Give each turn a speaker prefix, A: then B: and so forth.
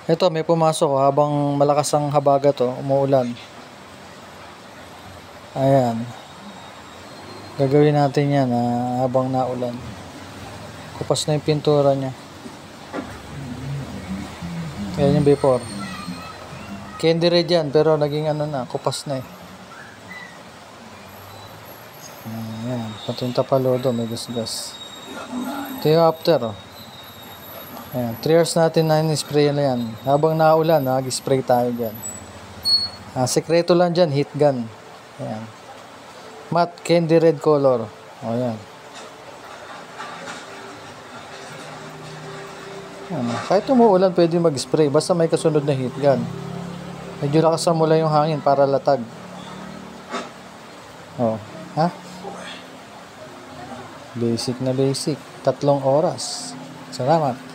A: Ito, may pumasok habang malakas ang habagat umuulan. Ayan. Gagawin natin yan habang naulan. Kupas na yung pintura niya. Ayan yung before. Candy red yan, pero naging kupas na eh. Ayan, patunta pa lodo, may gasgas. Ito yung after Ayan, 3 hours natin na in-spray na yan. Habang naulan, nag-spray tayo dyan. Sekreto lang dyan, heat gun. Ayan. Matte candy red color. Ayan. Kahit umuulan, pwede mag-spray. Basta may kasunod na heat gun. Medyo lakas mula yung hangin para latag. Basic na basic. 3 oras. Salamat.